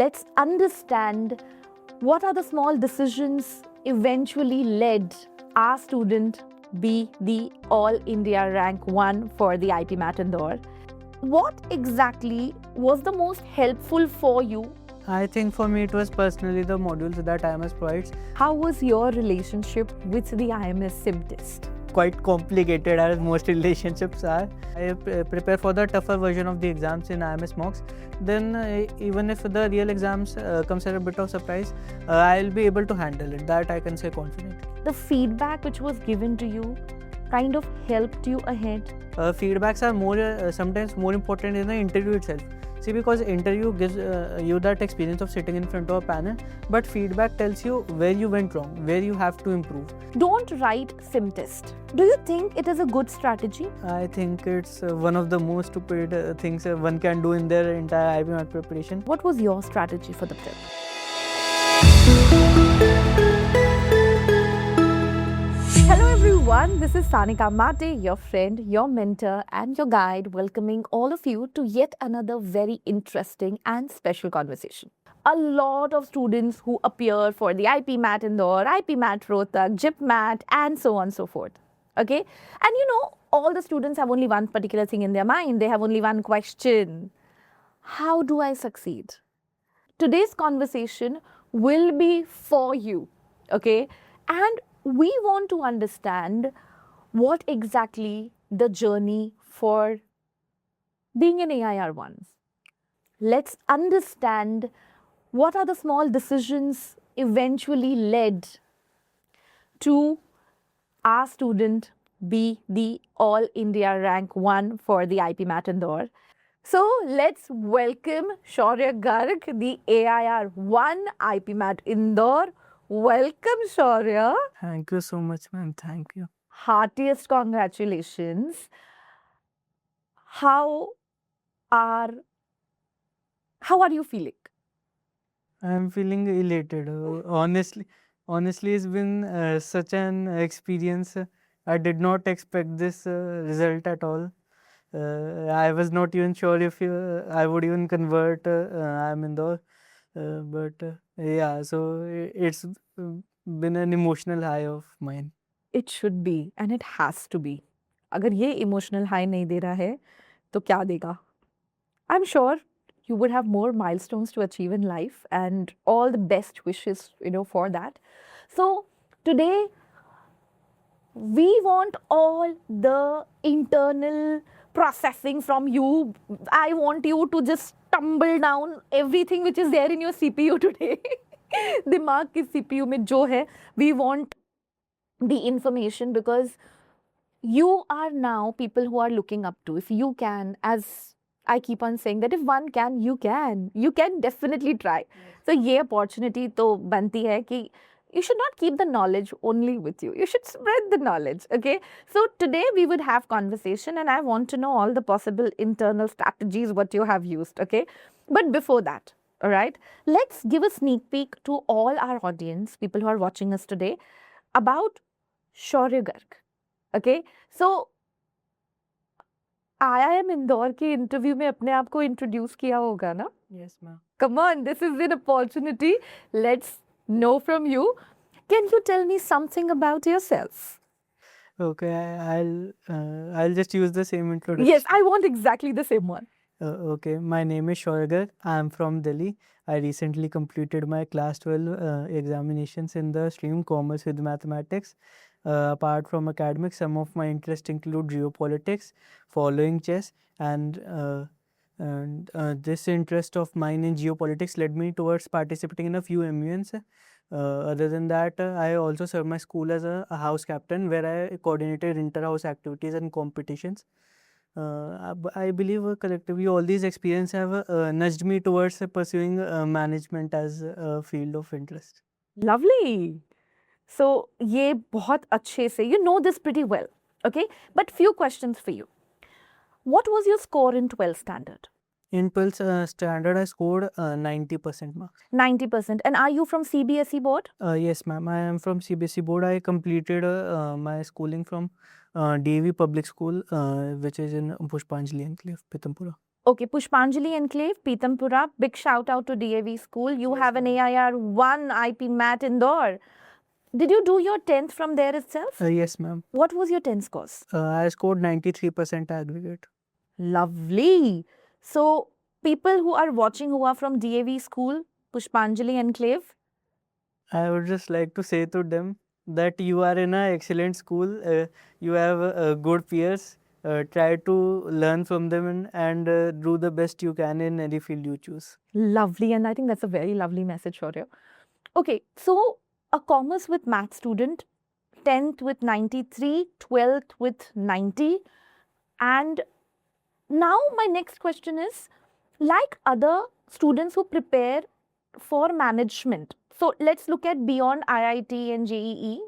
let's understand what are the small decisions eventually led our student be the All India rank 1 for the IP MAT Indore. What exactly was the most helpful for you? I think for me it was personally the modules that IMS provides. How was your relationship with the IMS SIM test? Quite complicated as most relationships are. I prepare for the tougher version of the exams in IMS mocks. Then even if the real exams comes as a bit of surprise, I'll be able to handle it. That I can say confidently. The feedback which was given to you kind of helped you ahead. Feedbacks are more sometimes more important in the interview itself. See, because interview gives you that experience of sitting in front of a panel, but feedback tells you where you went wrong, where you have to improve. Don't write SIM test. Do you think it is a good strategy? I think it's one of the most stupid things one can do in their entire IB MAT preparation. What was your strategy for the prep? Hello everyone, this is Sanika Mate, your friend, your mentor and your guide, welcoming all of you to yet another very interesting and special conversation. A lot of students who appear for the IP MAT Indore, IP MAT Rohtak, JIP MAT and so on and so forth. Okay? And you know, all the students have only one particular thing in their mind. They have only one question. How do I succeed? Today's conversation will be for you. Okay? And we want to understand what exactly the journey for being an AIR wants. Let's understand what are the small decisions eventually led to our student be the All India rank 1 for the IP MAT Indore. So let's welcome Shaurya Garg, the AIR 1 IP MAT Indore. Welcome, Shaurya. Thank you so much, ma'am. Thank you. Heartiest congratulations. How are you feeling? I'm feeling elated. Honestly, it's been such an experience. I did not expect this result at all. I was not even sure if I would even convert. I'm Indore, yeah. So it's been an emotional high of mine. It should be and it has to be. अगर ये emotional high नहीं दे रहा है, तो क्या देगा? I'm sure you would have more milestones to achieve in life and all the best wishes, for that. So today we want all the internal processing from you. I want you to just tumble down everything which is there in your CPU today. दिमाग की CPU में जो है, we want the information because you are now people who are looking up to. If you can, as I keep on saying that if one can, you can definitely try. So ये opportunity तो बनती है कि you should not keep the knowledge only with you. You should spread the knowledge, okay? So today we would have conversation and I want to know all the possible internal strategies what you have used, okay? But before that, all right, let's give a sneak peek to all our audience, people who are watching us today, about Shaurya Garg, okay? So IIM Indore के interview में अपने आप को introduce किया होगा ना? Yes, ma'am. Come on, this is an opportunity. Let's know from you. Can you tell me something about yourself? Okay, I'll just use the same introduction. Yes, I want exactly the same one. Okay, my name is Shaurya Garg. I'm from Delhi. I recently completed my class 12 examinations in the stream Commerce with Mathematics. Apart from academics, some of my interests include geopolitics, following chess, and this interest of mine in geopolitics led me towards participating in a few MUNs. Other than that, I also served my school as a house captain where I coordinated inter-house activities and competitions. I believe collectively all these experiences have nudged me towards pursuing management as a field of interest. Lovely. So, ये बहुत अच्छे से, you know this pretty well, okay? But few questions for you. What was your score in 12th standard? In 12th standard, I scored 90% marks. 90%. And are you from CBSE board? Yes, ma'am. I am from CBSE board. I completed my schooling from DAV Public School, which is in Pushpanjali Enclave, Pitampura. Okay, Pushpanjali Enclave, Pitampura. Big shout out to DAV school. You Yes, have an ma'am. AIR 1 IP MAT Indore. Did you do your 10th from there itself? Yes, ma'am. What was your 10th scores? I scored 93% aggregate. Lovely. So, people who are watching who are from DAV school, Pushpanjali Enclave, I would just like to say to them that you are in an excellent school. You have good peers. Try to learn from them and do the best you can in any field you choose. lovely. And I think that's a very lovely message for you. Okay, so a commerce with math student, 10th with 93, 12th with 90. And now my next question is, like other students who prepare for management. So let's look at beyond IIT and JEE.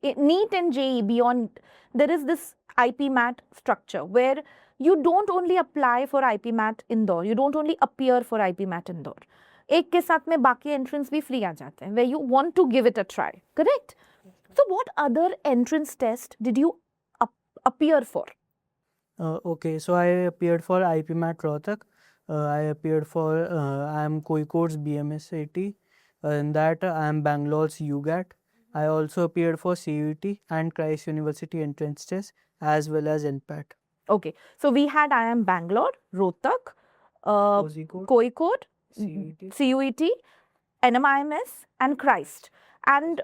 NEET and JEE beyond, there is this IP MAT structure where you don't only apply for IP MAT Indore, you don't only appear for IP MAT Indore. एक के साथ में बाकी entrance भी free आ जाते हैं where you want to give it a try, correct? So what other entrance test did you appear for? Okay, so I appeared for IPMAT Rohtak. I appeared for I am Koikod's BMS 80. In that I am Bangalore's UGAT. I also appeared for CUT and Christ University entrance test as well as NPAT. Okay, so we had IIM Bangalore, Rohtak, Kozhikode, Koikod, CUT. CUET, NMIMS, and Christ. And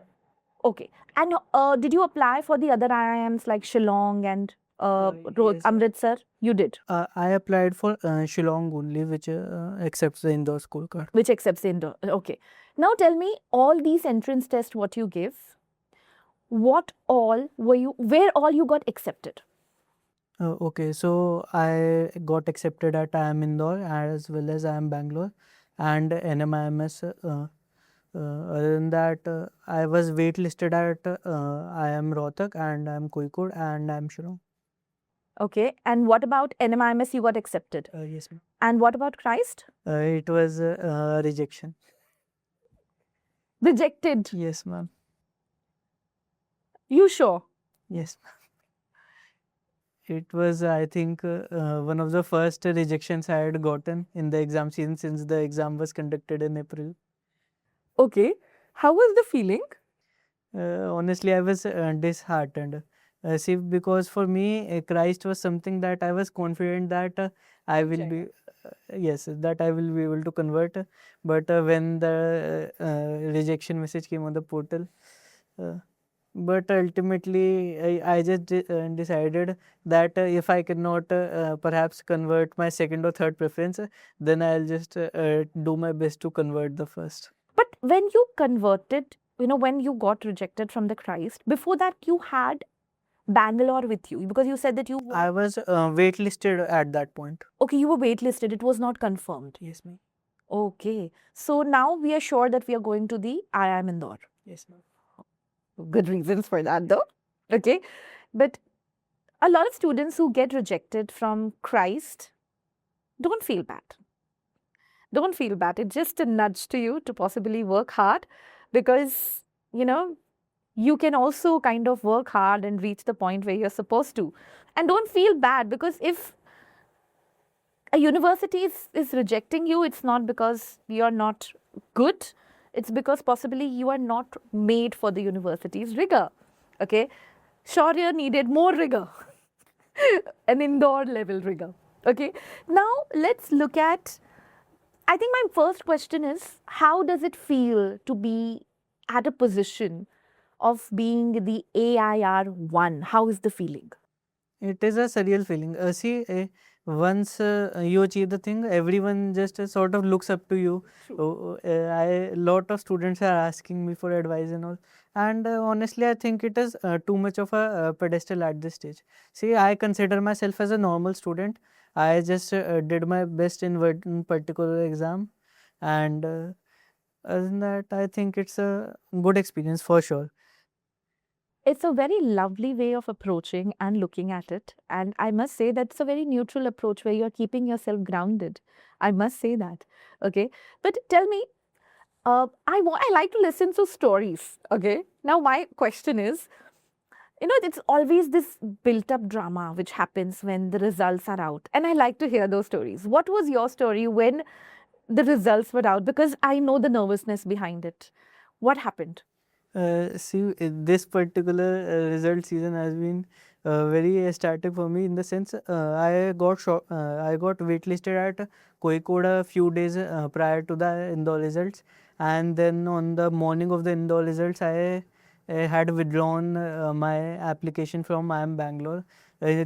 okay, and did you apply for the other IIMs like Shillong and Yes. Amritsar? You did, I applied for Shillong only, which accepts the Indore school card. which accepts the Indore. Okay, now tell me all these entrance tests what you give. What all were you? Where all you got accepted? Okay, so I got accepted at IIM Indore as well as IIM Bangalore and NMIMS. Other than that, I was waitlisted at IIM Rohtak and IIM Koikod and IIM Shillong. Okay, and what about NMIMS? You got accepted. Yes, ma'am. And what about Christ? It was rejection. Rejected. Yes, ma'am. You sure? Yes, ma'am. It was, I think, one of the first rejections I had gotten in the exam season since the exam was conducted in April. Okay. How was the feeling? Honestly, I was disheartened. See, because for me, Christ was something that I was confident that I will be, yes, that I will be able to convert. But when the rejection message came on the portal, but ultimately, I just decided that if I cannot perhaps convert my second or third preference, then I'll just do my best to convert the first. But when you converted, when you got rejected from the Christ, before that you had Bangalore with you because you said that you I was waitlisted at that point. okay, you were waitlisted. It was not confirmed. Yes, ma'am. Okay. So now we are sure that we are going to the IIM Indore. Yes, ma'am. Good reasons for that though. Okay. But a lot of students who get rejected from Christ don't feel bad. Don't feel bad. It's just a nudge to you to possibly work hard because, you can also kind of work hard and reach the point where you're supposed to. And don't feel bad because if a university is rejecting you, it's not because you're not good. It's because possibly you are not made for the university's rigor. Okay. Shaurya needed more rigor, an Indore level rigor. Okay. Now let's look at, I think my first question is, how does it feel to be at a position of being the AIR 1? How is the feeling? It is a surreal feeling. See, once you achieve the thing, everyone just sort of looks up to you. Lot of students are asking me for advice and all. And honestly, I think it is too much of a pedestal at this stage. See, I consider myself as a normal student. I just did my best in one particular exam. And other than that, I think it's a good experience for sure. It's a very lovely way of approaching and looking at it. And I must say that's a very neutral approach where you're keeping yourself grounded. I must say that. Okay. But tell me, I like to listen to stories. Okay. Now, my question is, You know, it's always this built up drama which happens when the results are out. And I like to hear those stories. What was your story when the results were out? Because I know the nervousness behind it. What happened? See, this particular result season has been very static for me in the sense I got waitlisted at Kozhikode a few days prior to the Indore results, and then on the morning of the Indore results, I had withdrawn my application from IIM Bangalore,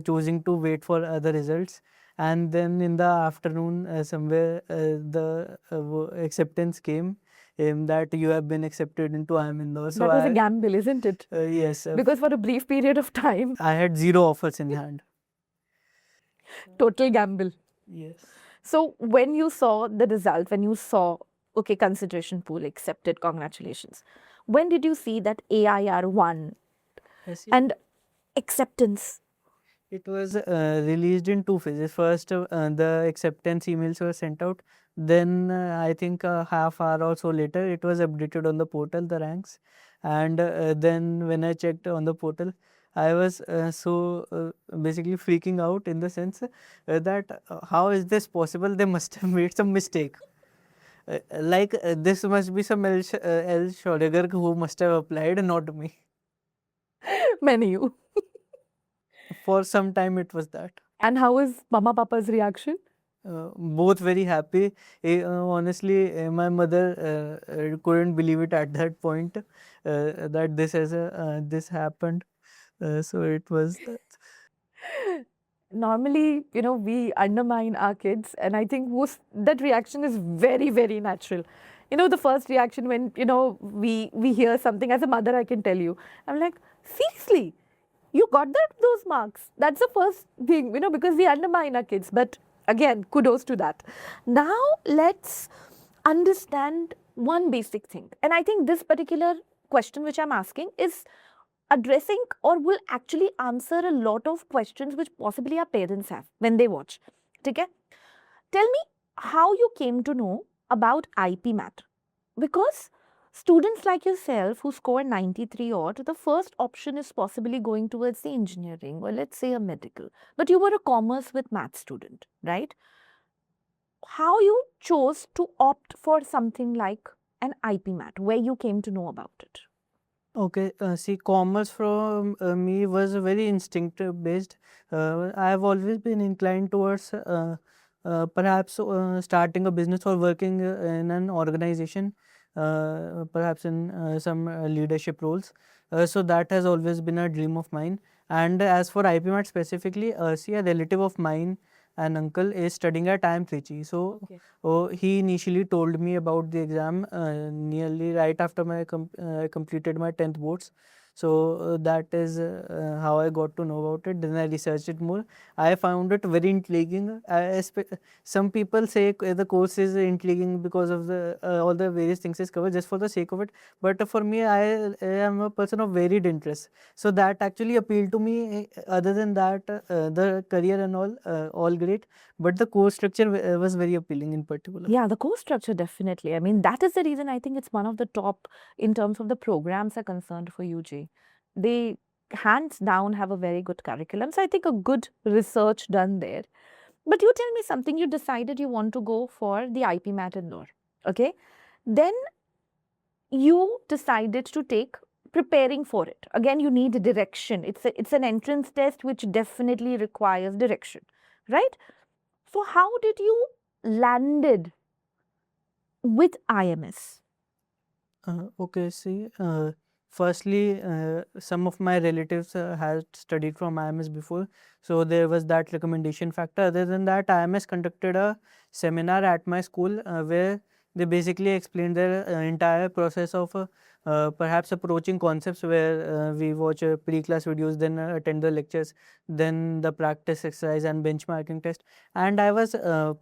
choosing to wait for other results. And then in the afternoon, somewhere the acceptance came that you have been accepted into IIM Indore. So That was a gamble, isn't it? yes, Because for a brief period of time, I had 0 offers in hand. total gamble. Yes. So when you saw the result, when you saw, okay, consideration pool accepted, congratulations. When did you see that AIR won Yes, and acceptance? it was released in 2 phases. First, the acceptance emails were sent out. Then, I think a half hour or so later, it was updated on the portal, the ranks. And then, when I checked on the portal, I was basically freaking out in the sense that how is this possible? They must have made some mistake. This must be some L. Schrodinger who must have applied, not me. Many you. For some time, it was that. And how was Mama Papa's reaction? Both very happy. Honestly, my mother couldn't believe it at that point that this happened. So it was that. Normally, you know, we undermine our kids, and I think that reaction is very, very natural. You know, the first reaction when, you know, we hear something, as a mother, I can tell you, I'm like, seriously, you got those marks. That's the first thing, you know, because we undermine our kids. But again, kudos to that. Now let's understand one basic thing. And I think this particular question which I'm asking is addressing or will actually answer a lot of questions which possibly our parents have when they watch. Okay? Tell me how you came to know about IP Mat. Because students like yourself who score 93 odd, the first option is possibly going towards the engineering or let's say a medical. But you were a commerce with math student, right? How you chose to opt for something like an IP Mat, where you came to know about it? Okay, see, commerce from me was very instinctive based. I have always been inclined towards perhaps starting a business or working in an organization, perhaps in some leadership roles. So that has always been a dream of mine. And as for IPMAT specifically, see, a relative of mine, an uncle, is studying at IIM Trichy. So Okay. he initially told me about the exam nearly right after I completed my 10th boards. So that is how I got to know about it. Then I researched it more. I found it very intriguing. Some people say the course is intriguing because of the all the various things is covered just for the sake of it. But for me, I am a person of varied interest. So that actually appealed to me. Other than that, the career and all great. But the course structure was very appealing in particular. Yeah, the course structure definitely. I mean, that is the reason I think it's one of the top in terms of the programs are concerned for UJ. They hands down have a very good curriculum. So I think a good research done there. But you tell me something, you decided you want to go for the IP Mat in Indore. Okay. Then you decided to take preparing for it. Again, you need direction. It's an entrance test which definitely requires direction, right? So how did you landed with IMS? Okay, see, firstly, some of my relatives had studied from IMS before, so there was that recommendation factor. Other than that, IMS conducted a seminar at my school where they basically explained their entire process of perhaps approaching concepts where we watch pre-class videos, then attend the lectures, then the practice exercise and benchmarking test. And I was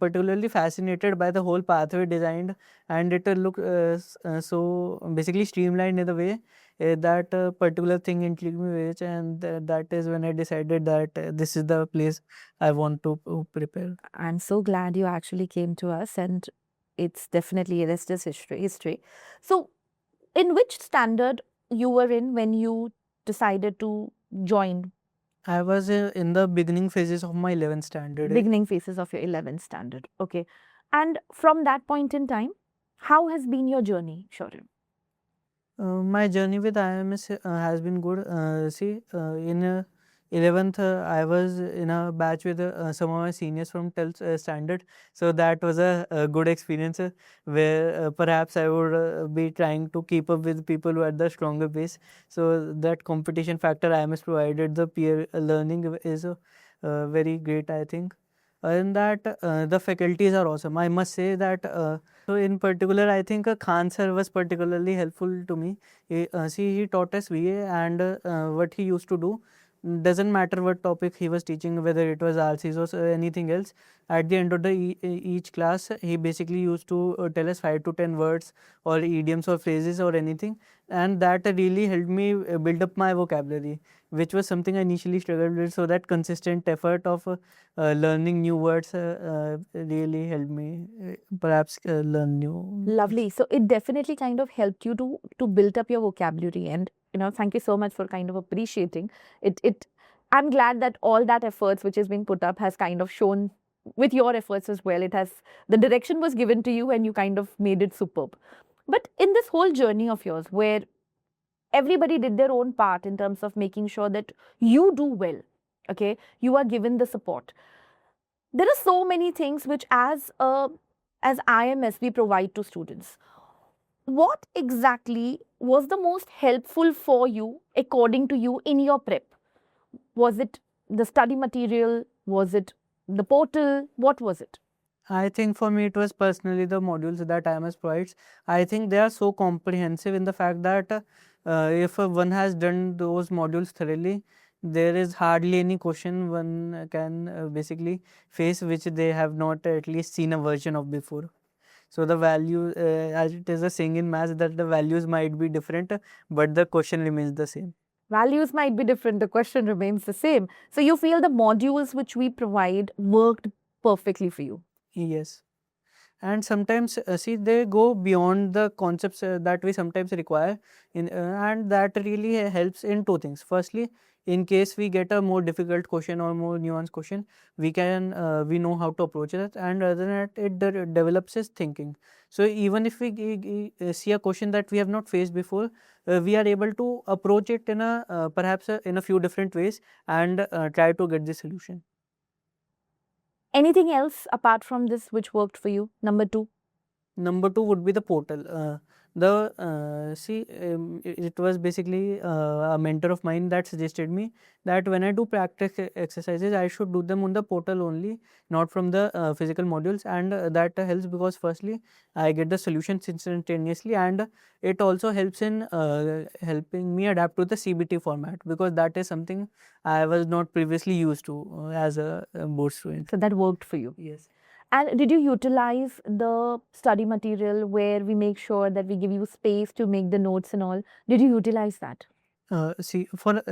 particularly fascinated by the whole pathway designed, and it looked so basically streamlined in a way that particular thing intrigued me very much, and that is when I decided that this is the place I want to prepare. I'm so glad you actually came to us, and it's definitely that's just history. So, in which standard you were in when you decided to joined? I was in the beginning phases of my 11th standard. Beginning phases of your 11th standard. Okay. And from that point in time, how has been your journey, Shaurya? My journey with IMS has been good. In 11th, I was in a batch with some of my seniors from 12th standard. So that was a good experience where perhaps I would be trying to keep up with people who had the stronger base. So that competition factor IMS provided, the peer learning is very great, I think. And that the faculties are awesome. I must say that. So in particular, I think Khan sir was particularly helpful to me. He taught us VA, and what he used to do doesn't matter what topic he was teaching, whether it was RCs or anything else. At the end of the each class, he basically used to tell us 5 to 10 words or idioms or phrases or anything, and that really helped me build up my vocabulary, which was something I initially struggled with. So that consistent effort of learning new words really helped me perhaps learn new. Lovely. So it definitely kind of helped you to build up your vocabulary, and thank you so much for kind of appreciating it. I'm glad that all that efforts which has been put up has kind of shown with your efforts as well. It has, the direction was given to you and you kind of made it superb. But in this whole journey of yours, where everybody did their own part in terms of making sure that you do well, okay, you are given the support. There are so many things which as IMS we provide to students. What exactly was the most helpful for you, according to you, in your prep? Was it the study material? Was it the portal? What was it? I think for me it was personally the modules that IMS provides. I think they are so comprehensive in the fact that if one has done those modules thoroughly, there is hardly any question one can basically face which they have not at least seen a version of before. So the value, as it is a saying in maths, that the values might be different, but the question remains the same. Values might be different, the question remains the same. So you feel the modules which we provide worked perfectly for you? Yes. And sometimes they go beyond the concepts that we sometimes require and that really helps in two things. Firstly, in case we get a more difficult question or more nuanced question, we know how to approach it, and other than that it develops his thinking. So even if we see a question that we have not faced before, we are able to approach it in a perhaps in a few different ways and try to get the solution. Anything else apart from this which worked for you? Number two? Number two would be the portal. It was basically a mentor of mine that suggested me that when I do practice exercises, I should do them on the portal only, not from the physical modules, and that helps because firstly, I get the solutions instantaneously, and it also helps in helping me adapt to the CBT format, because that is something I was not previously used to as a board student. So that worked for you. Yes. And did you utilize the study material where we make sure that we give you space to make the notes and all? Did you utilize that? For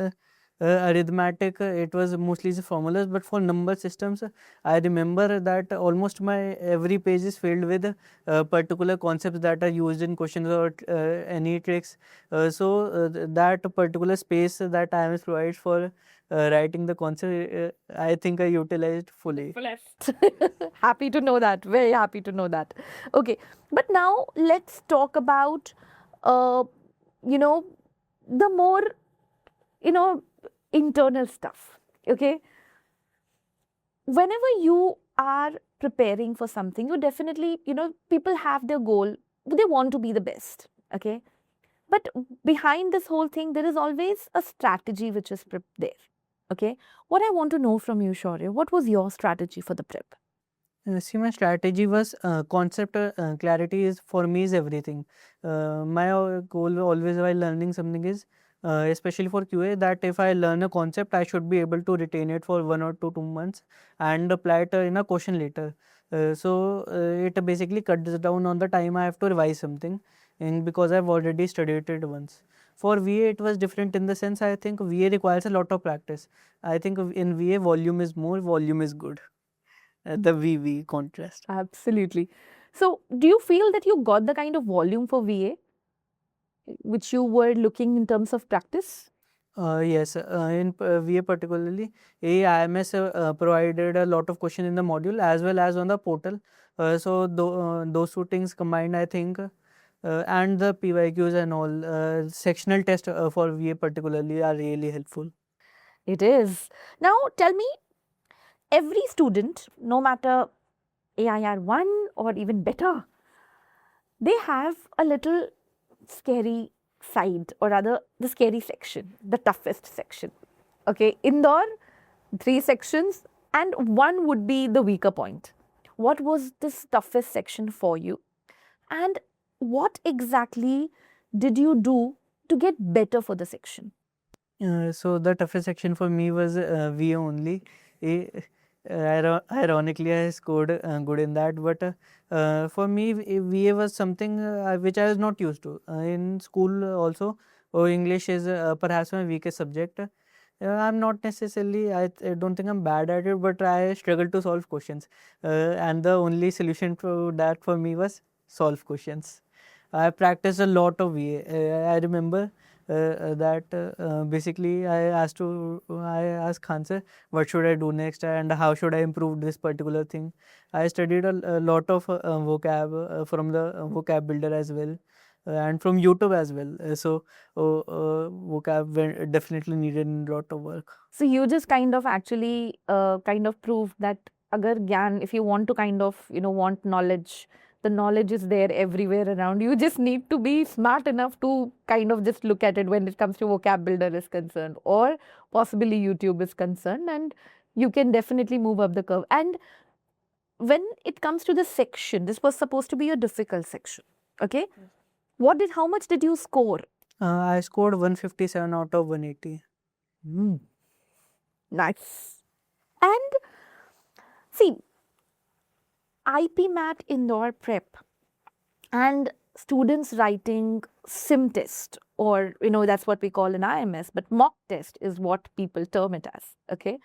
arithmetic, it was mostly the formulas, but for number systems, I remember that almost my every page is filled with particular concepts that are used in questions or any tricks. That particular space that IMS provides for writing the concept, I think I utilized fully. Happy to know that. Very happy to know that. Okay. But now let's talk about, the more, internal stuff. Okay. Whenever you are preparing for something, you definitely, people have their goal. They want to be the best. Okay. But behind this whole thing, there is always a strategy which is there. Okay. What I want to know from you, Shaurya, what was your strategy for the prep? My strategy was concept clarity is for me is everything. My goal always while learning something is, especially for QA, that if I learn a concept, I should be able to retain it for 1 or 2 months and apply it in a question later. It basically cuts down on the time I have to revise something, and because I've already studied it once. For VA, it was different in the sense I think VA requires a lot of practice. I think in VA, volume is more, volume is good. The VV contrast. Absolutely. So, do you feel that you got the kind of volume for VA which you were looking in terms of practice? Yes, in VA particularly, AIMS provided a lot of question in the module as well as on the portal. So those two things combined, I think, and the PYQs and all, sectional test for VA particularly are really helpful. It is. Now, tell me, every student, no matter AIR 1 or even better, they have a little scary side, or rather, the scary section, the toughest section. Okay, Indore, 3 sections, and one would be the weaker point. What was this toughest section for you? And what exactly did you do to get better for the section? So the toughest section for me was VA only. Eh, Ironically, I scored good in that, but for me, VA was something which I was not used to. In school also, English is perhaps my weakest subject. I'm not necessarily, I don't think I'm bad at it, but I struggle to solve questions. And the only solution to that for me was solve questions. I practiced a lot of VA. I remember that basically I asked Khan sir, what should I do next and how should I improve this particular thing. I studied a lot of vocab from the vocab builder as well. And from YouTube as well. Vocab definitely needed a lot of work. So you just kind of actually kind of proved that agar gyan, if you want to kind of, want knowledge, the knowledge is there everywhere around. You just need to be smart enough to kind of just look at it when it comes to vocab builder is concerned, or possibly YouTube is concerned, and you can definitely move up the curve. And when it comes to the section, this was supposed to be a difficult section. Okay. How much did you score? I scored 157 out of 180. Nice. And see, IP Mat Indore Prep and students writing sim test, or that's what we call an IMS, but mock test is what people term it as, okay,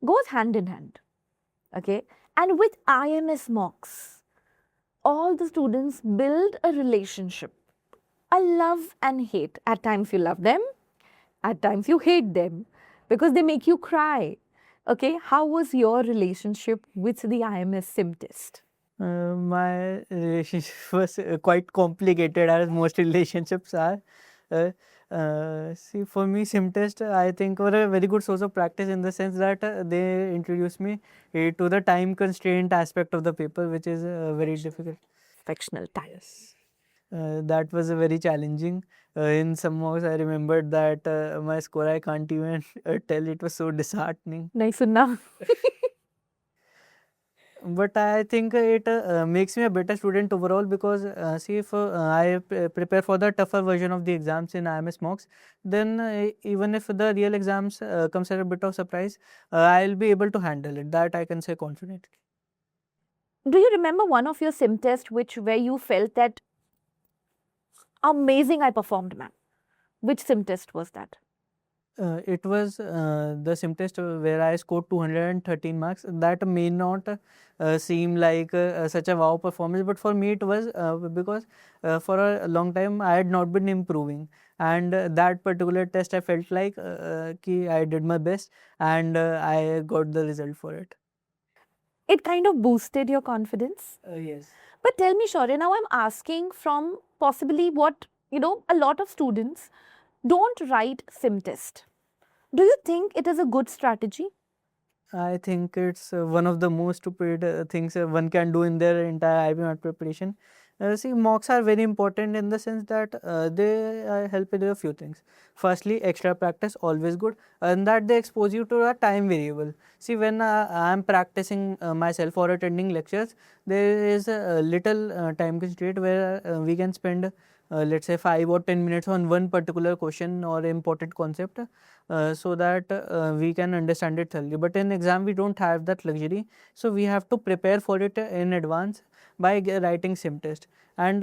goes hand in hand. Okay. And with IMS mocks, all the students build a relationship, a love and hate. At times you love them, at times you hate them because they make you cry. Okay, how was your relationship with the IMS sim test? My relationship was quite complicated, as most relationships are. See, for me, sim test I think were a very good source of practice in the sense that they introduced me to the time constraint aspect of the paper, which is very difficult. Fictional times. That was very challenging. In some mocks, I remembered that my score I can't even tell. It was so disheartening. Nahi sunna. But I think it makes me a better student overall because see, if I prepare for the tougher version of the exams in IMS mocks, then even if the real exams comes as a bit of surprise, I'll be able to handle it. That I can say confidently. Do you remember one of your sim tests where you felt that amazing I performed, ma'am? Which sim test was that? It was the sim test where I scored 213 marks. That may not seem like such a wow performance, but for me it was because for a long time I had not been improving, and that particular test I felt like ki I did my best and I got the result for it. It kind of boosted your confidence. Yes. But tell me, Shaurya, now I'm asking from possibly what, a lot of students don't write sim test. Do you think it is a good strategy? I think it's one of the most stupid things one can do in their entire IB Mat preparation. See, mocks are very important in the sense that they help with a few things. Firstly, extra practice, always good, and that they expose you to a time variable. See, when I am practicing myself or attending lectures, there is a little time constraint where we can spend, let's say, 5 or 10 minutes on one particular question or important concept so that we can understand it thoroughly. But in exam, we don't have that luxury, so we have to prepare for it in advance by writing sim test. And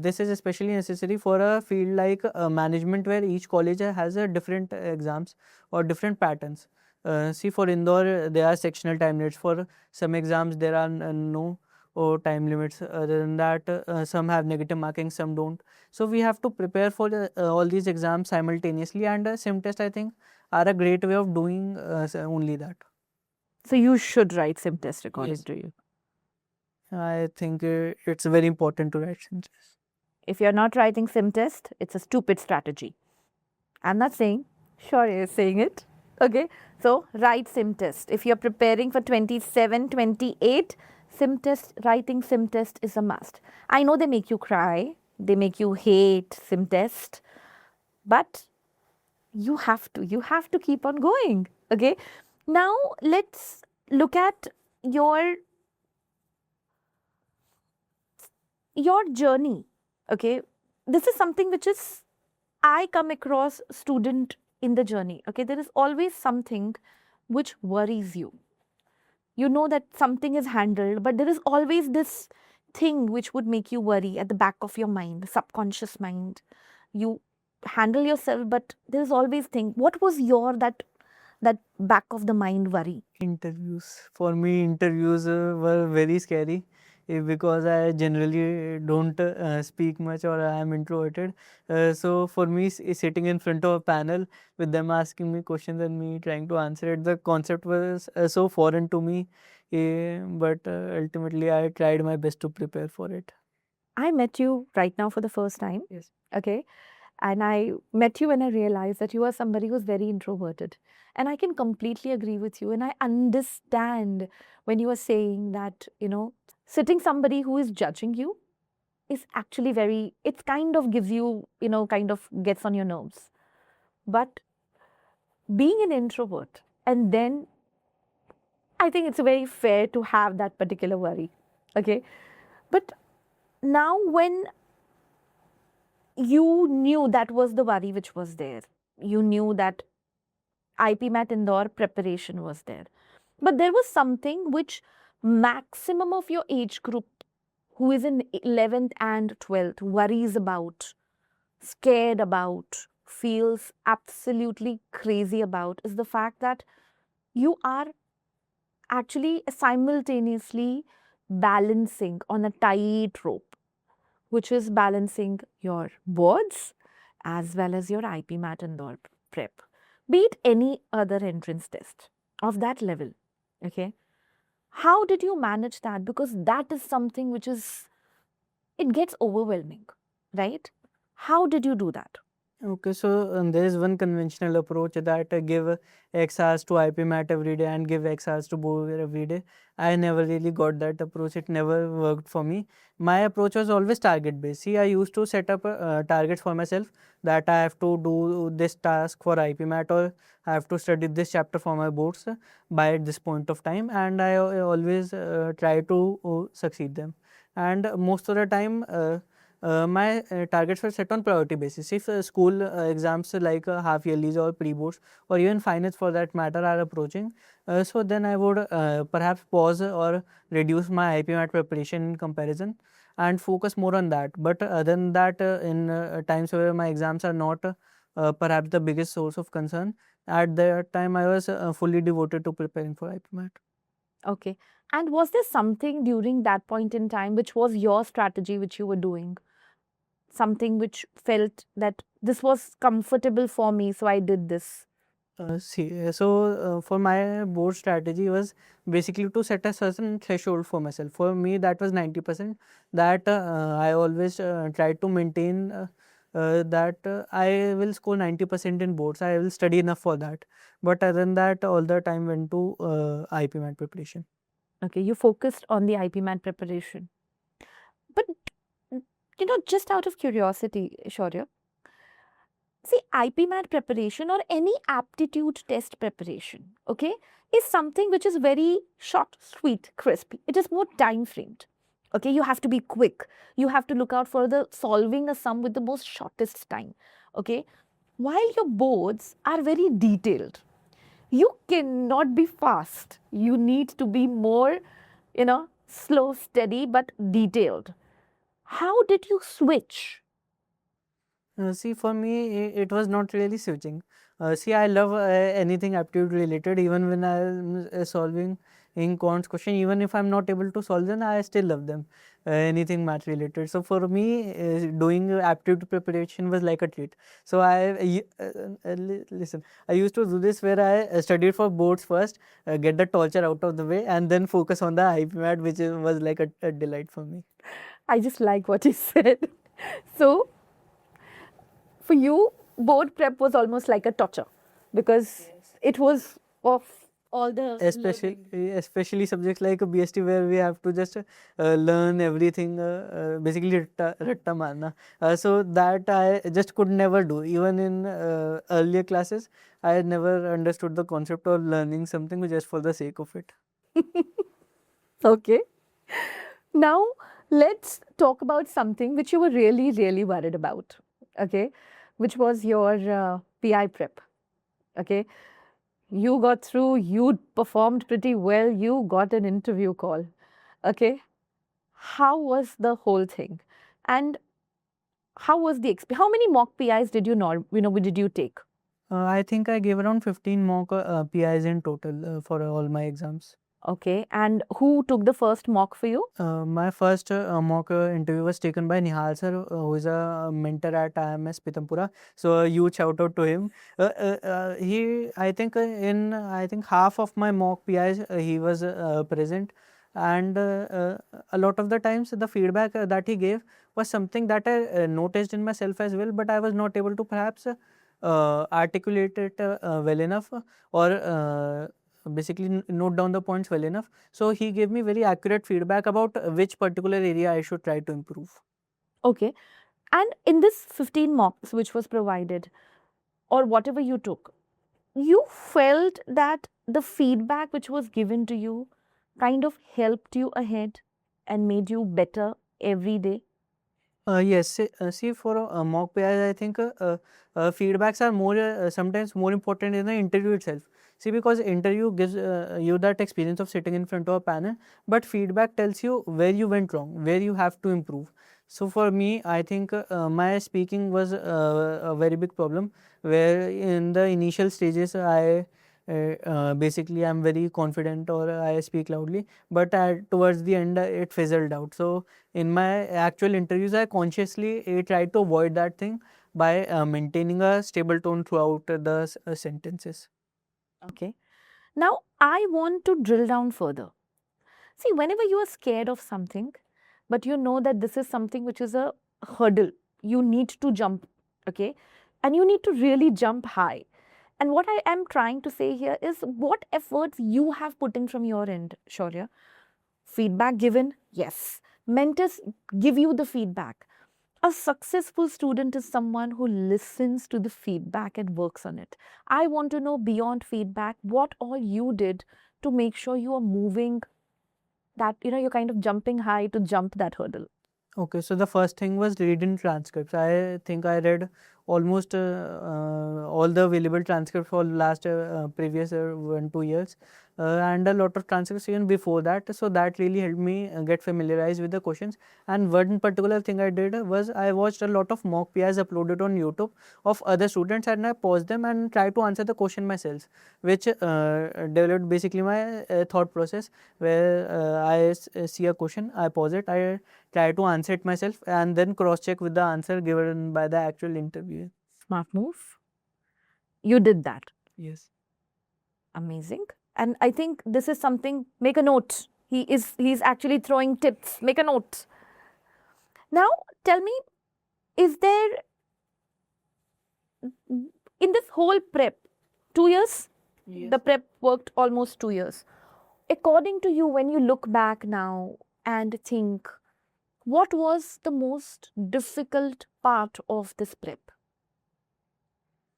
this is especially necessary for a field like management, where each college has a different exams or different patterns. See, for Indore there are sectional time limits. For some exams there are no. or time limits. Other than that, some have negative marking, some don't. So we have to prepare for all these exams simultaneously, and sim test, I think, are a great way of doing only that. So you should write sim test according Yes, to you. I think it's very important to write sim test. If you're not writing sim test, it's a stupid strategy. I'm not saying, sure you're saying it. Okay, so write sim test. If you're preparing for 27, 28, sim test, writing sim test is a must. I know they make you cry, they make you hate sim test, but you have to keep on going. Okay, now let's look at your journey. Okay, this is something which is I come across student in the journey. Okay, there is always something which worries you. You know that something is handled, but there is always this thing which would make you worry at the back of your mind, subconscious mind. You handle yourself, but there is always thing. What was your that back of the mind worry? Interviews. For me, interviews were very scary because I generally don't speak much, or I am introverted. So for me, sitting in front of a panel with them asking me questions and me trying to answer it, the concept was so foreign to me. But ultimately, I tried my best to prepare for it. I met you right now for the first time. Yes. Okay. And I met you when I realized that you are somebody who's very introverted. And I can completely agree with you. And I understand when you are saying that, sitting somebody who is judging you is actually very, it's kind of gives you, kind of gets on your nerves. But being an introvert, and then I think it's very fair to have that particular worry. Okay. But now when you knew that was the worry which was there, you knew that IPMAT Indore preparation was there. But there was something which maximum of your age group who is in 11th and 12th worries about, scared about, feels absolutely crazy about is the fact that you are actually simultaneously balancing on a tightrope, which is balancing your boards as well as your IPMAT Indore prep, be it any other entrance test of that level. Okay. How did you manage that? Because that is something which is, it gets overwhelming, right? How did you do that? Okay, so there is one conventional approach that give X hours to IPMAT every day and give X hours to Bower every day. I never really got that approach. It never worked for me. My approach was always target based. See, I used to set up targets for myself that I have to do this task for IPMAT, or I have to study this chapter for my boards by this point of time, and I always try to succeed them. And most of the time, my targets were set on priority basis. If school exams like half yearlies or pre-boards or even finals for that matter are approaching, so then I would perhaps pause or reduce my IPMAT preparation in comparison and focus more on that. But other than that, in times where my exams are not perhaps the biggest source of concern, at that time I was fully devoted to preparing for IPMAT. Okay. And was there something during that point in time which was your strategy which you were doing? Something which felt that this was comfortable for me, so I did this. For my board strategy was basically to set a certain threshold for myself. For me, that was 90%. That I always tried to maintain that I will score 90% in boards. I will study enough for that. But other than that, all the time went to IPMAT preparation. Okay, you focused on the IPMAT preparation. But, just out of curiosity, Shaurya, see, IPMAT preparation or any aptitude test preparation, okay, is something which is very short, sweet, crisp. It is more time framed. Okay, you have to be quick. You have to look out for the solving a sum with the most shortest time. Okay, while your boards are very detailed, you cannot be fast. You need to be more, slow, steady, but detailed. How did you switch? See, for me, it was not really switching. See, I love anything aptitude related, even when I am solving in quants question, even if I'm not able to solve them, I still love them. Anything math related. So for me, doing aptitude preparation was like a treat. So listen, I used to do this where I studied for boards first, get the torture out of the way, and then focus on the IP math, which was like a delight for me. I just like what you said. So, for you, board prep was almost like a torture because it was of all the Especially subjects like BST where we have to just learn everything, basically ratta marna. So that I just could never do. Even in earlier classes, I had never understood the concept of learning something just for the sake of it. Okay. Now, let's talk about something which you were really, really worried about. Okay. Which was your PI prep. Okay. You got through, you performed pretty well, you got an interview call. Okay. How was the whole thing? And how was the experience? How many mock PIs did you know, did you take? I think I gave around 15 mock PIs in total for all my exams. Okay. And who took the first mock for you? My first mock interview was taken by Nihal sir, who is a mentor at IMS Pitampura. So a huge shout out to him. I think I think half of my mock PIs he was present, and a lot of the times the feedback that he gave was something that I noticed in myself as well, but I was not able to perhaps articulate it well enough, or basically note down the points well enough. So he gave me very accurate feedback about which particular area I should try to improve. Okay. And in this 15 mocks which was provided, or whatever you took, you felt that the feedback which was given to you kind of helped you ahead and made you better every day? Yes, see for a mock PI, I think feedbacks are more sometimes more important in the interview itself. See, because interview gives you that experience of sitting in front of a panel, but feedback tells you where you went wrong, where you have to improve. So for me, I think my speaking was a very big problem, where in the initial stages I basically I'm very confident or I speak loudly, but towards the end it fizzled out. So in my actual interviews, I consciously tried to avoid that thing by maintaining a stable tone throughout the sentences. Okay. Now, I want to drill down further. See, whenever you are scared of something, but you know that this is something which is a hurdle, you need to jump, okay? And you need to really jump high. And what I am trying to say here is what efforts you have put in from your end, Shaurya. Feedback given, yes. Mentors give you the feedback. A successful student is someone who listens to the feedback and works on it. I want to know beyond feedback what all you did to make sure you are moving that, you're kind of jumping high to jump that hurdle. Okay, so the first thing was reading transcripts. I think I read almost all the available transcripts for last previous 1-2 years, and a lot of transcripts even before that. So that really helped me get familiarized with the questions. And one particular thing I did was I watched a lot of mock PIs uploaded on YouTube of other students, and I paused them and tried to answer the question myself, which developed basically my thought process, where I see a question, I pause it, I try to answer it myself, and then cross check with the answer given by the actual interviewer. Smart move. You did that. Yes. Amazing. And I think this is something, make a note. He's actually throwing tips. Make a note. Now, tell me, is there in this whole prep 2 years? Yes. The prep worked almost 2 years. According to you, when you look back now and think, what was the most difficult part of this prep?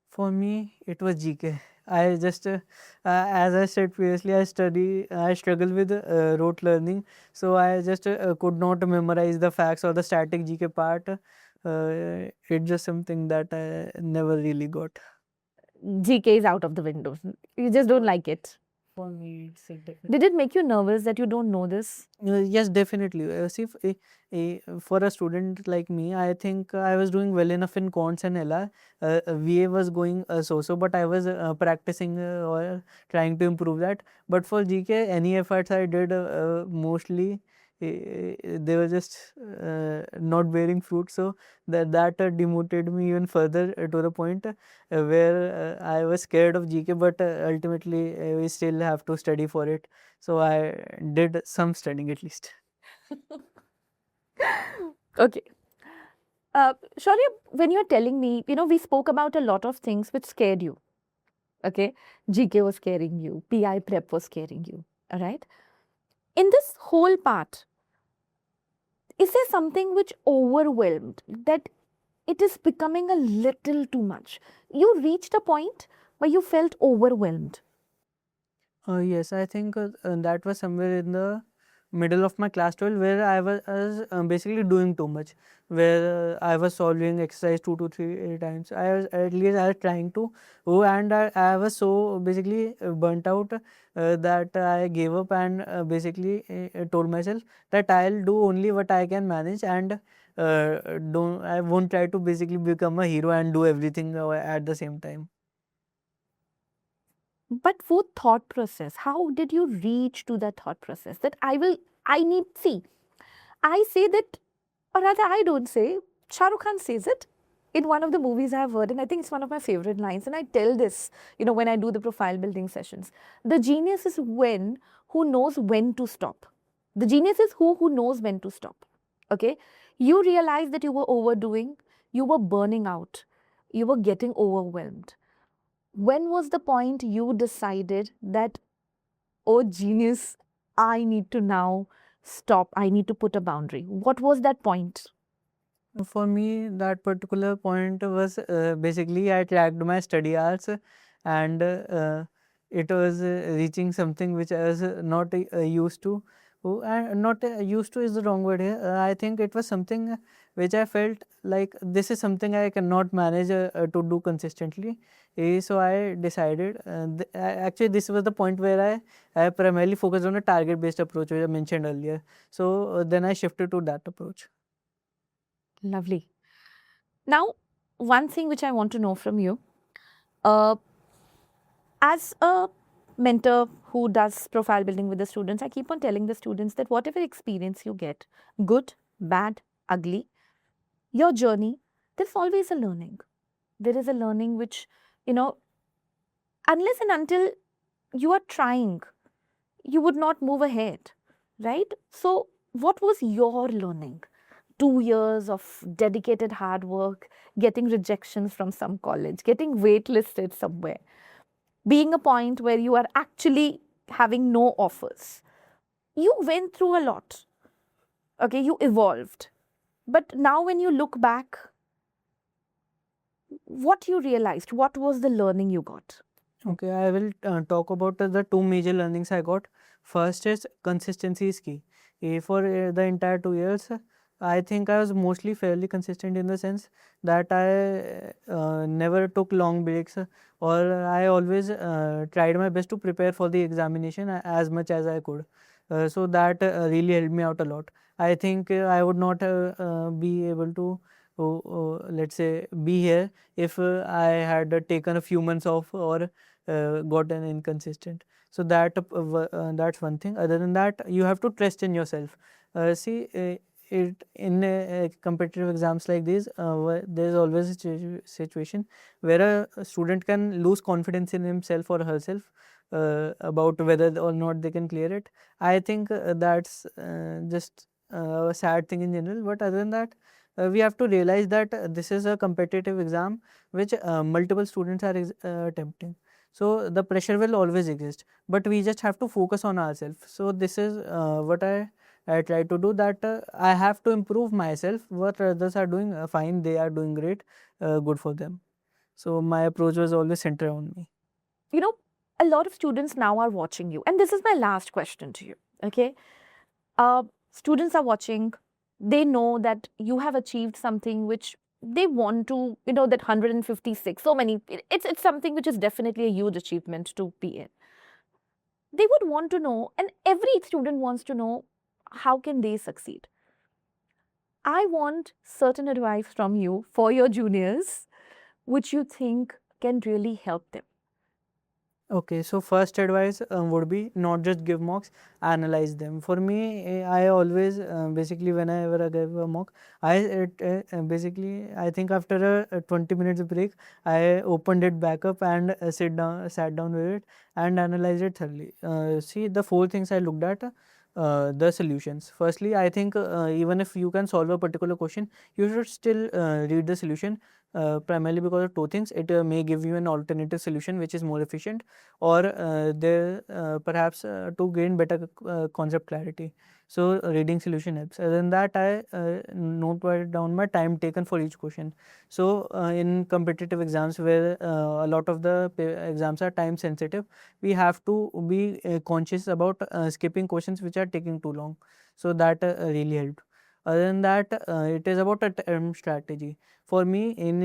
For me, it was GK. I just, as I said previously, I struggle with rote learning. So I just could not memorize the facts or the static GK part. It's just something that I never really got. GK is out of the window. You just don't like it. For me, it's definitely. Did it make you nervous that you don't know this? Yes, definitely. See, for a student like me, I think I was doing well enough in cons and LR. VA was going so-so, but I was practicing or trying to improve that. But for GK, any efforts I did, mostly they were just not bearing fruit. So that demotivated me even further to the point where I was scared of GK. But ultimately, we still have to study for it. So I did some studying at least. Okay. Shaurya, when you're telling me, we spoke about a lot of things which scared you. Okay. GK was scaring you, PI prep was scaring you. All right. In this whole part, is there something which overwhelmed that it is becoming a little too much? You reached a point where you felt overwhelmed. Yes, I think that was somewhere in the middle of my class 12 where I was basically doing too much, where I was solving exercise 2 to 3 times. I was at least I was trying to, and I was so basically burnt out that I gave up and basically told myself that I'll do only what I can manage and don't I won't try to basically become a hero and do everything at the same time. But what thought process? How did you reach to that thought process that see, I say that, or rather, I don't say, Shah Rukh Khan says it in one of the movies I've heard, and I think it's one of my favorite lines. And I tell this, when I do the profile building sessions. The genius is who knows when to stop. The genius is who knows when to stop. Okay? You realize that you were overdoing, you were burning out, you were getting overwhelmed. When was the point you decided that, oh, genius, I need to now stop, I need to put a boundary? What was that point? For me, that particular point was basically I tracked my study hours and it was reaching something which I was not used to. And not used to is the wrong word here. I think it was something which I felt like this is something I cannot manage to do consistently. So I decided, actually, this was the point where I primarily focused on a target based approach, which I mentioned earlier. So then I shifted to that approach. Lovely. Now, one thing which I want to know from you, uh, as a mentor who does profile building with the students, I keep on telling the students that whatever experience you get, good, bad, ugly, your journey, there's always a learning. There is a learning which, unless and until you are trying, you would not move ahead, right? So, what was your learning? 2 years of dedicated hard work, getting rejections from some college, getting waitlisted somewhere, being a point where you are actually having no offers. You went through a lot. Okay, you evolved. But now, when you look back, what you realized, what was the learning you got? Okay, I will talk about the two major learnings I got. First is consistency is key. For the entire 2 years, I think I was mostly fairly consistent in the sense that I never took long breaks or I always tried my best to prepare for the examination as much as I could. So that really helped me out a lot. I think I would not be able to, let's say, be here if I had taken a few months off or gotten inconsistent. So that's one thing. Other than that, you have to trust in yourself. See, it in competitive exams like these, there's always a situation where a student can lose confidence in himself or herself about whether or not they can clear it. I think that's just a sad thing in general. But other than that, we have to realize that this is a competitive exam which multiple students are attempting. So the pressure will always exist, but we just have to focus on ourselves. So this is what I try to do, that I have to improve myself. What others are doing, fine, they are doing great, good for them. So my approach was always centered on me. You know, a lot of students now are watching you. And this is my last question to you. Okay. Students are watching, they know that you have achieved something which they want to, that 156, so many, it's something which is definitely a huge achievement to be in. they would want to know, and every student wants to know, how can they succeed? I want certain advice from you for your juniors, which you think can really help them. Okay, so first advice would be not just give mocks, analyze them. For me, I always basically whenever I give a mock, basically I think after a 20 minutes break, I opened it back up and sat down with it and analyzed it thoroughly. See the four things I looked at. The solutions. Firstly, I think even if you can solve a particular question, you should still read the solution. Primarily because of two things, it may give you an alternative solution which is more efficient, or there perhaps to gain better concept clarity. So reading solution helps. Other than that, I note down my time taken for each question. So in competitive exams where a lot of the exams are time sensitive, we have to be conscious about skipping questions which are taking too long. So that really helped. Other than that, it is about a term strategy. For me, in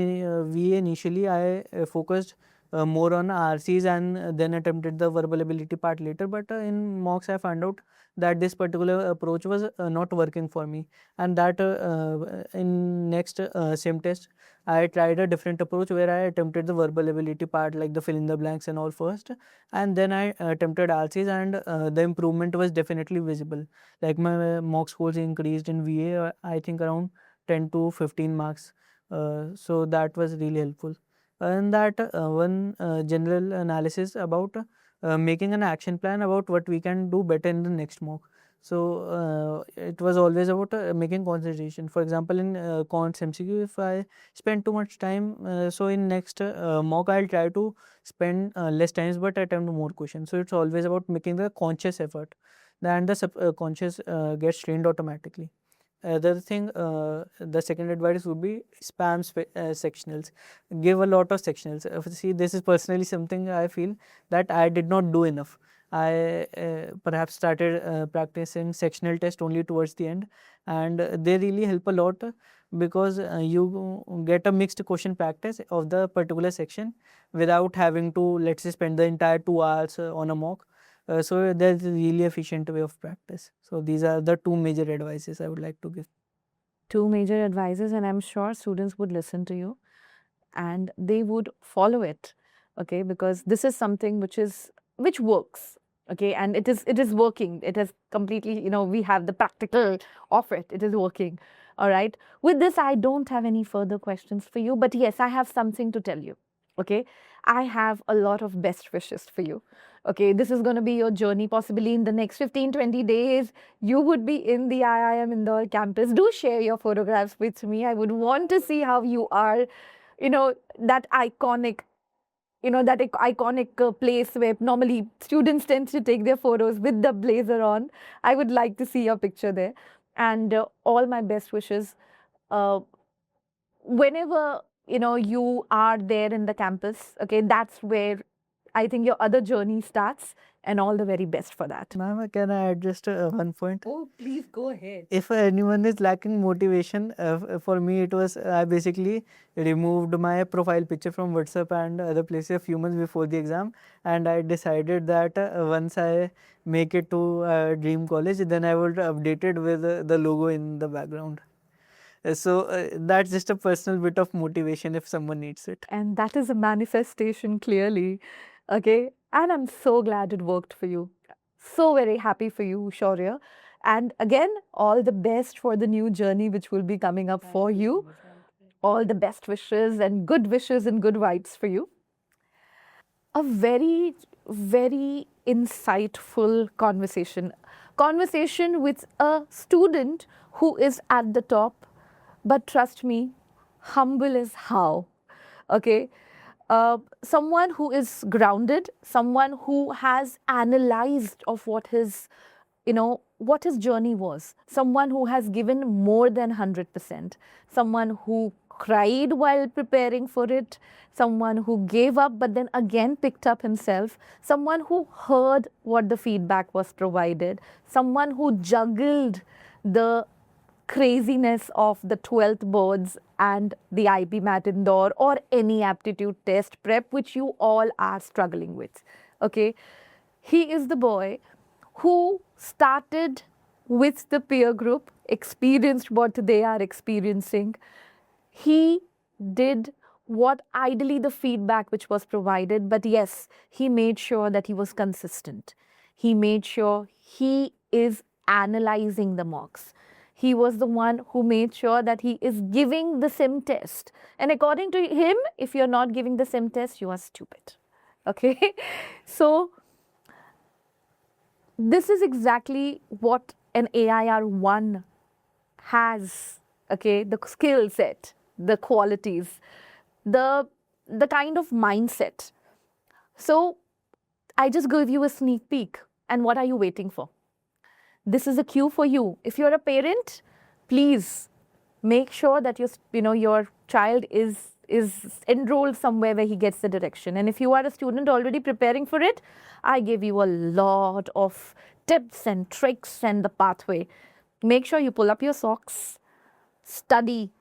VA initially, I focused more on RCs and then attempted the verbal ability part later. But in mocks, I found out that this particular approach was not working for me, and that in next same test, I tried a different approach where I attempted the verbal ability part, like the fill in the blanks and all first, and then I attempted RCs, and the improvement was definitely visible. Like my mock scores increased in VA, I think around 10 to 15 marks. So that was really helpful. And that one general analysis about making an action plan about what we can do better in the next mock. So it was always about making concentration. For example, in cons MCQ, if I spend too much time, so in next mock I'll try to spend less times but attempt more questions. So it's always about making the conscious effort, and the subconscious gets trained automatically. Other thing, the second advice would be spam sectionals. Give a lot of sectionals. See, this is personally something I feel that I did not do enough. I perhaps started practicing sectional test only towards the end, and they really help a lot because you get a mixed question practice of the particular section without having to, let's say, spend the entire 2 hours on a mock. So that's a really efficient way of practice. So these are the two major advices I would like to give. Two major advices, and I'm sure students would listen to you and they would follow it, okay, because this is something which works, okay, and it is working. It is completely, we have the practical of it. It is working. All right, with this I don't have any further questions for you, but yes, I have something to tell you. Okay, I have a lot of best wishes for you. Okay, this is going to be your journey. Possibly in the next 15-20 days you would be in the IIM Indore campus. Do share your photographs with me. I would want to see how you are, that iconic, place where normally students tend to take their photos with the blazer on. I would like to see your picture there. And all my best wishes. Whenever, you are there in the campus, okay, that's where I think your other journey starts, and all the very best for that. Ma'am, can I add just one point? Oh, please go ahead. If anyone is lacking motivation, for me it was I basically removed my profile picture from WhatsApp and other places a few months before the exam, and I decided that once I make it to Dream College, then I would update it with the logo in the background. So that's just a personal bit of motivation if someone needs it. And that is a manifestation clearly. Okay. And I'm so glad it worked for you. So very happy for you, Shaurya. And again, all the best for the new journey which will be coming up for you. All the best wishes and good vibes for you. A very, very insightful conversation with a student who is at the top, but trust me, humble is how. Okay, someone who is grounded, someone who has analyzed of what his journey was, someone who has given more than 100%, someone who cried while preparing for it, someone who gave up but then again picked up himself, someone who heard what the feedback was provided, someone who juggled the craziness of the 12th boards and the IB MAT Indore or any aptitude test prep which you all are struggling with. Okay, He is the boy who started with the peer group, experienced what they are experiencing. He did what ideally the feedback which was provided, but yes, he made sure that he was consistent. He made sure he is analyzing the mocks. He was the one who made sure that he is giving the sim test. And according to him, if you're not giving the sim test, you are stupid. Okay? So, this is exactly what an AIR1 has, okay, the skill set, the qualities, the kind of mindset. So I just gave you a sneak peek, and what are you waiting for? This is a cue for you. If you're a parent, please make sure that your child is enrolled somewhere where he gets the direction. And if you are a student already preparing for it, I give you a lot of tips and tricks and the pathway. Make sure you pull up your socks, study,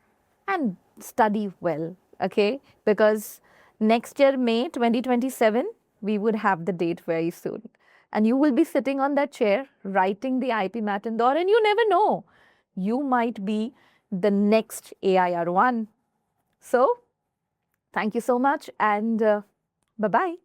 and study well, okay? Because next year, May 2027, we would have the date very soon. And you will be sitting on that chair writing the IP Mat Indore, and you never know. You might be the next AIR1. So, thank you so much, and bye-bye.